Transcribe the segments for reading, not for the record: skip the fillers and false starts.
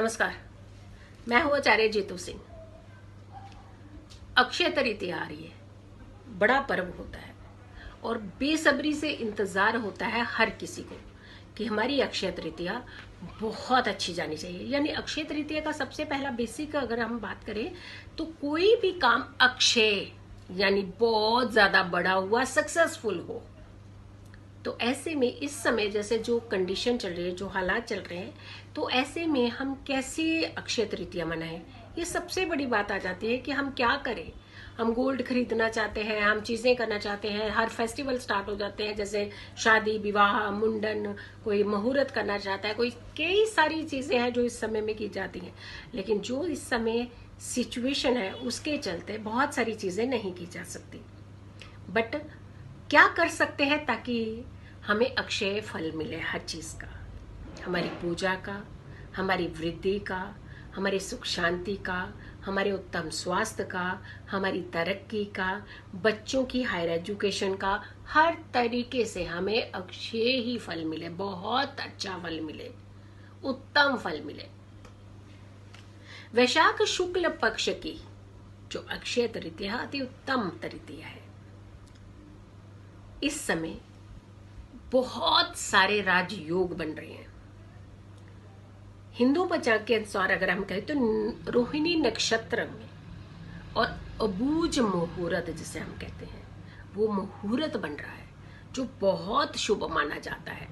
नमस्कार, मैं हूं आचार्य जीतू सिंह। अक्षय तृतीया आ रही है, बड़ा पर्व होता है और बेसब्री से इंतजार होता है हर किसी को कि हमारी अक्षय तृतीया बहुत अच्छी जानी चाहिए। यानी अक्षय तृतीया का सबसे पहला बेसिक अगर हम बात करें तो कोई भी काम अक्षय यानी बहुत ज्यादा बड़ा हुआ, सक्सेसफुल हो। तो ऐसे में इस समय जैसे जो कंडीशन चल रही है, जो हालात चल रहे हैं, तो ऐसे में हम कैसे अक्षय तृतीया मनाएं, ये सबसे बड़ी बात आ जाती है कि हम क्या करें। हम गोल्ड खरीदना चाहते हैं, हम चीजें करना चाहते हैं, हर फेस्टिवल स्टार्ट हो जाते हैं, जैसे शादी, विवाह, मुंडन, कोई मुहूर्त करना चाहता है, कोई कई सारी चीजें हैं जो इस समय में की जाती हैं। लेकिन जो इस समय सिचुएशन है उसके चलते बहुत सारी चीजें नहीं की जा सकती। बट क्या कर सकते हैं ताकि हमें अक्षय फल मिले हर चीज का, हमारी पूजा का, हमारी वृद्धि का, हमारी सुख शांति का, हमारे उत्तम स्वास्थ्य का, हमारी तरक्की का, बच्चों की हायर एजुकेशन का, हर तरीके से हमें अक्षय ही फल मिले, बहुत अच्छा फल मिले, उत्तम फल मिले। वैशाख शुक्ल पक्ष की जो अक्षय तृतीया अति उत्तम तृतीया है। इस समय बहुत सारे राजयोग बन रहे हैं। हिंदू पंचांग के अनुसार अगर हम कहें तो रोहिणी नक्षत्र में और अबूझ मुहूर्त जिसे हम कहते हैं, वो मुहूर्त बन रहा है जो बहुत शुभ माना जाता है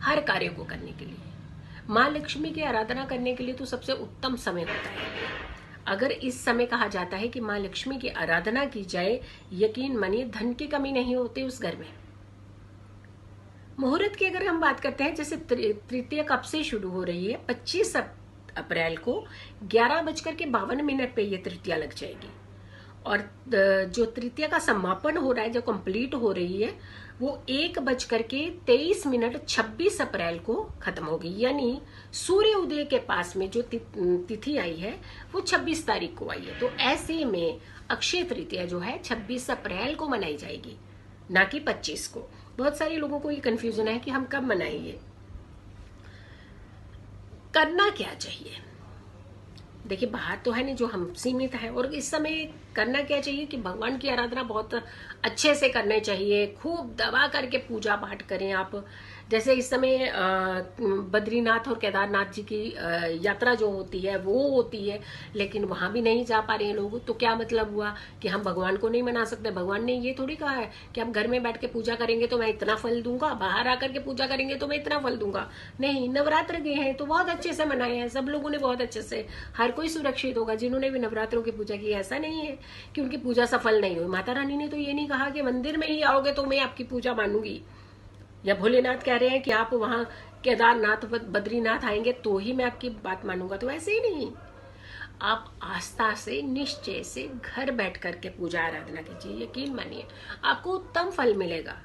हर कार्य को करने के लिए। माँ लक्ष्मी की आराधना करने के लिए तो सबसे उत्तम समय होता है। अगर इस समय कहा जाता है कि माँ लक्ष्मी की आराधना की जाए, यकीन मानिए धन की कमी नहीं होती उस घर में। मुहूर्त की अगर हम बात करते हैं, जैसे तृतीया कब से शुरू हो रही है, 25 अप्रैल को 11:52 पे ये तृतीया लग जाएगी और जो तृतीया का समापन हो रहा है, जो कंप्लीट हो रही है, वो 1:23 26 अप्रैल को खत्म होगी। यानी सूर्य उदय के पास में जो तिथि आई है वो 26 तारीख को आई है। तो ऐसे में अक्षय तृतीया जो है 26 अप्रैल को मनाई जाएगी, ना कि 25 को। बहुत सारे लोगों को ये कंफ्यूजन है कि हम कब मनाएंगे। करना क्या चाहिए, देखिए बात तो है नहीं जो हम सीमित है, और इस समय करना क्या चाहिए कि भगवान की आराधना बहुत अच्छे से करनी चाहिए। खूब दबा करके पूजा पाठ करें आप। जैसे इस समय बद्रीनाथ और केदारनाथ जी की यात्रा जो होती है वो होती है, लेकिन वहां भी नहीं जा पा रहे हैं लोग। तो क्या मतलब हुआ कि हम भगवान को नहीं मना सकते। भगवान ने ये थोड़ी कहा है कि हम घर में बैठ के पूजा करेंगे तो मैं इतना फल दूंगा, बाहर आकर के पूजा करेंगे तो मैं इतना फल दूंगा। नहीं, नवरात्र गए हैं तो बहुत अच्छे से मनाए हैं सब लोगों ने, बहुत अच्छे से। हर कोई सुरक्षित होगा जिन्होंने भी नवरात्रों की पूजा की। ऐसा नहीं है कि उनकी पूजा सफल नहीं हुई। माता रानी ने तो ये नहीं कहा कि मंदिर में ही आओगे तो मैं आपकी पूजा मानूंगी, या भोलेनाथ कह रहे हैं कि आप वहां केदारनाथ बद्रीनाथ आएंगे तो ही मैं आपकी बात मानूंगा। तो ऐसे ही नहीं, आप आस्था से, निश्चय से घर बैठ करके पूजा आराधना कीजिए। यकीन मानिए आपको उत्तम फल मिलेगा।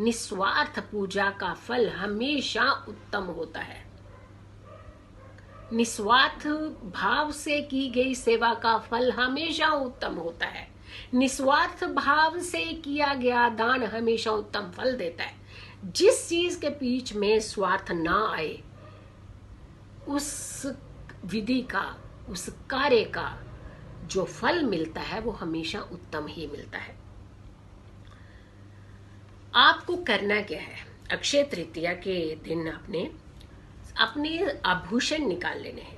निस्वार्थ पूजा का फल हमेशा उत्तम होता है। निस्वार्थ भाव से की गई सेवा का फल हमेशा उत्तम होता है। निस्वार्थ भाव से किया गया दान हमेशा उत्तम फल देता है। जिस चीज के बीच में स्वार्थ ना आए, उस विधि का, उस कार्य का जो फल मिलता है वो हमेशा उत्तम ही मिलता है। आपको करना क्या है, अक्षय तृतीया के दिन अपने आभूषण निकाल लेने हैं।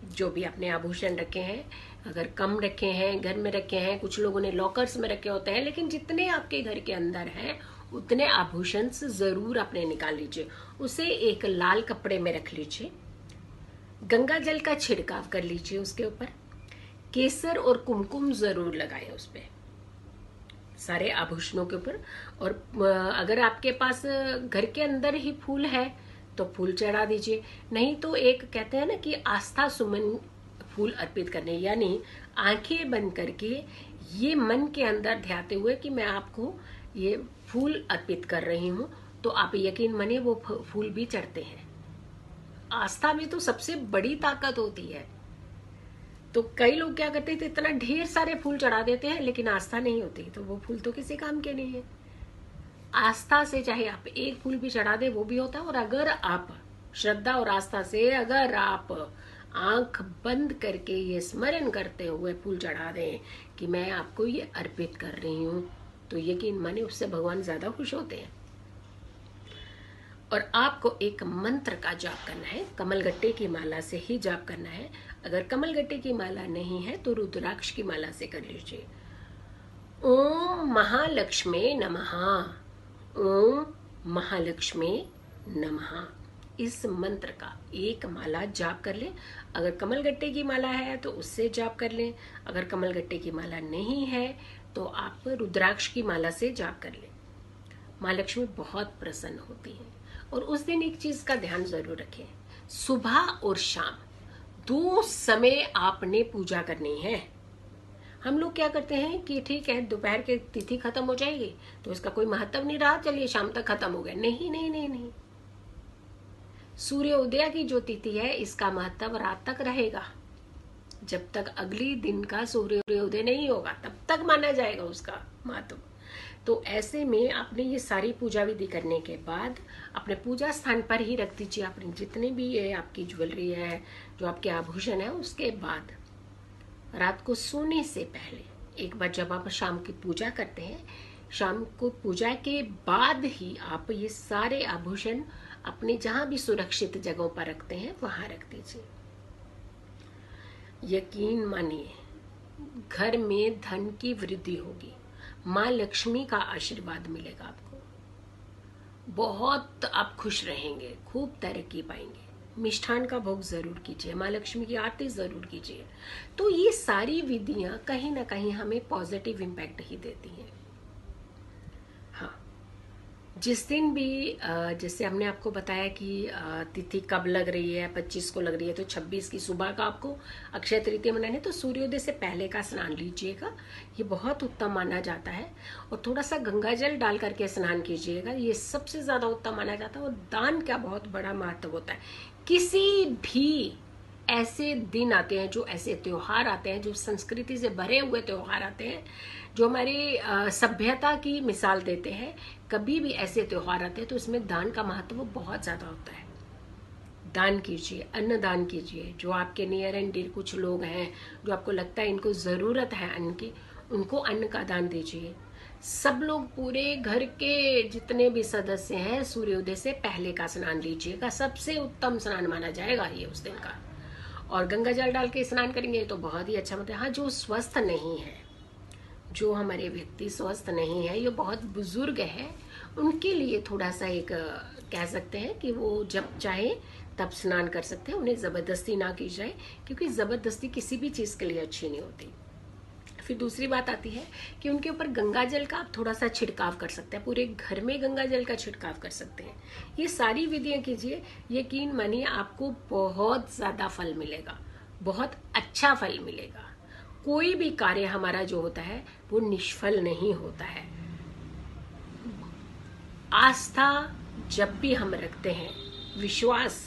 जो भी अपने आभूषण रखे हैं, अगर कम रखे हैं, घर में रखे हैं, कुछ लोगों ने लॉकर्स में रखे होते हैं, लेकिन जितने आपके घर के अंदर हैं उतने आभूषण जरूर अपने निकाल लीजिए। उसे एक लाल कपड़े में रख लीजिए, गंगा जल का छिड़काव कर लीजिए उसके ऊपर, केसर और कुमकुम जरूर लगाएं उस पे, सारे आभूषणों के ऊपर। और अगर आपके पास घर के अंदर ही फूल है तो फूल चढ़ा दीजिए। नहीं तो एक कहते हैं ना कि आस्था सुमन फूल अर्पित करने, यानी आंखें बंद करके ये मन के अंदर ध्याते हुए कि मैं आपको ये फूल अर्पित कर रही हूं, तो आप यकीन मानिए वो फूल भी चढ़ते हैं। आस्था में तो सबसे बड़ी ताकत होती है। तो कई लोग क्या करते हैं, तो इतना ढेर सारे फूल चढ़ा देते हैं लेकिन आस्था नहीं होती, तो वो फूल तो किसी काम के नहीं है। आस्था से चाहे आप एक फूल भी चढ़ा दे वो भी होता है। और अगर आप श्रद्धा और आस्था से अगर आप आंख बंद करके ये स्मरण करते हुए फूल चढ़ा दें कि मैं आपको ये अर्पित कर रही हूँ, तो यकीन माने उससे भगवान ज्यादा खुश होते हैं। और आपको एक मंत्र का जाप करना है, कमलगट्टे की माला से ही जाप करना है। अगर कमलगट्टे की माला नहीं है तो रुद्राक्ष की माला से कर लीजिए। ओम महालक्ष्मी नमः, ओम महालक्ष्मी नमः, इस मंत्र का एक माला जाप कर लें। अगर कमलगट्टे की माला है तो उससे जाप कर लें। अगर कमलगट्टे की माला नहीं है तो आप रुद्राक्ष की माला से जाप कर लें। माँ लक्ष्मी बहुत प्रसन्न होती है। और उस दिन एक चीज का ध्यान जरूर रखें, सुबह और शाम 2 समय आपने पूजा करनी है। हम लोग क्या करते हैं कि ठीक है दोपहर के तिथि खत्म हो जाएगी तो इसका कोई महत्व नहीं रहा, चलिए शाम तक खत्म हो गया। नहीं नहीं नहीं नहीं, सूर्योदय की जो तिथि है इसका महत्व रात तक रहेगा। जब तक अगली दिन का सूर्योदय नहीं होगा तब तक माना जाएगा उसका महत्व। तो ऐसे में आपने ये सारी पूजा विधि करने के बाद अपने पूजा स्थान पर ही रख दीजिए अपने जितने भी ये आपकी ज्वेलरी है, जो आपके आभूषण है। उसके बाद रात को सोने से पहले एक बार जब आप शाम की पूजा करते हैं, शाम को पूजा के बाद ही आप ये सारे आभूषण अपने जहां भी सुरक्षित जगहों पर रखते हैं वहां रख दीजिए। यकीन मानिए घर में धन की वृद्धि होगी, माँ लक्ष्मी का आशीर्वाद मिलेगा आपको, बहुत आप खुश रहेंगे, खूब तरक्की पाएंगे। मिष्ठान का भोग जरूर कीजिए, माँ लक्ष्मी की आरती जरूर कीजिए। तो ये सारी विधियां कहीं ना कहीं हमें पॉजिटिव इम्पैक्ट ही देती हैं। हाँ, जिस दिन भी जैसे हमने आपको बताया कि तिथि कब लग रही है, 25 को लग रही है, तो 26 की सुबह का आपको अक्षय तृतीया मनाने, तो सूर्योदय से पहले का स्नान लीजिएगा, ये बहुत उत्तम माना जाता है। और थोड़ा सा गंगा जल डाल करके स्नान कीजिएगा, ये सबसे ज्यादा उत्तम माना जाता है। और दान का बहुत बड़ा महत्व होता है। किसी भी ऐसे दिन आते हैं, जो ऐसे त्योहार आते हैं, जो संस्कृति से भरे हुए त्योहार आते हैं, जो हमारी सभ्यता की मिसाल देते हैं, कभी भी ऐसे त्योहार आते हैं तो इसमें दान का महत्व बहुत ज्यादा होता है। दान कीजिए, अन्न दान कीजिए। जो आपके नियर एंड डियर कुछ लोग हैं जो आपको लगता है इनको जरूरत है अन्न की, उनको अन्न का दान दीजिए। सब लोग, पूरे घर के जितने भी सदस्य हैं, सूर्योदय से पहले का स्नान लीजिएगा, सबसे उत्तम स्नान माना जाएगा ये उस दिन का। और गंगा जल डाल के स्नान करेंगे तो बहुत ही अच्छा मतलब। हाँ, जो स्वस्थ नहीं है, जो हमारे व्यक्ति स्वस्थ नहीं है, ये बहुत बुजुर्ग है, उनके लिए थोड़ा सा एक कह सकते हैं कि वो जब चाहे तब स्नान कर सकते हैं, उन्हें जबरदस्ती ना की जाए, क्योंकि जबरदस्ती किसी भी चीज के लिए अच्छी नहीं होती। फिर दूसरी बात आती है कि उनके ऊपर गंगा जल का आप थोड़ा सा छिड़काव कर सकते हैं, पूरे घर में गंगा जल का छिड़काव कर सकते हैं। ये सारी विधियां कीजिए, यकीन मानिए आपको बहुत ज्यादा फल मिलेगा, बहुत अच्छा फल मिलेगा। कोई भी कार्य हमारा जो होता है वो निष्फल नहीं होता है। आस्था जब भी हम रखते हैं, विश्वास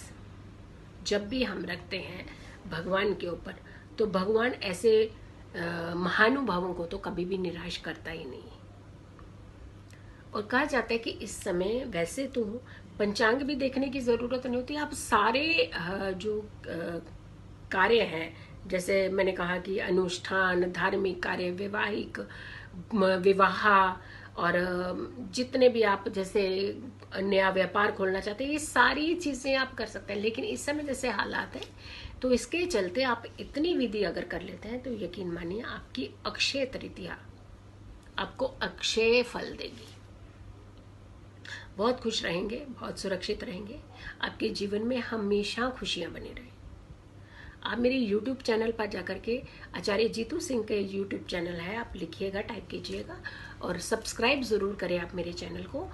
जब भी हम रखते हैं भगवान के ऊपर, तो भगवान ऐसे महानुभावों को तो कभी भी निराश करता ही नहीं। और कहा जाता है कि इस समय वैसे तो पंचांग भी देखने की जरूरत नहीं होती, आप सारे जो कार्य हैं, जैसे मैंने कहा कि अनुष्ठान, धार्मिक कार्य, वैवाहिक, विवाह, और जितने भी आप जैसे नया व्यापार खोलना चाहते हैं, ये सारी चीजें आप कर सकते हैं। लेकिन इस समय जैसे हालात है तो इसके चलते आप इतनी विधि अगर कर लेते हैं तो यकीन मानिए आपकी अक्षय तृतीया आपको अक्षय फल देगी। बहुत खुश रहेंगे, बहुत सुरक्षित रहेंगे, आपके जीवन में हमेशा खुशियां बनी रहे। आप मेरे YouTube चैनल पर जाकर के, आचार्य जीतू सिंह के YouTube चैनल है, आप लिखिएगा, टाइप कीजिएगा और सब्सक्राइब जरूर करें आप मेरे चैनल को।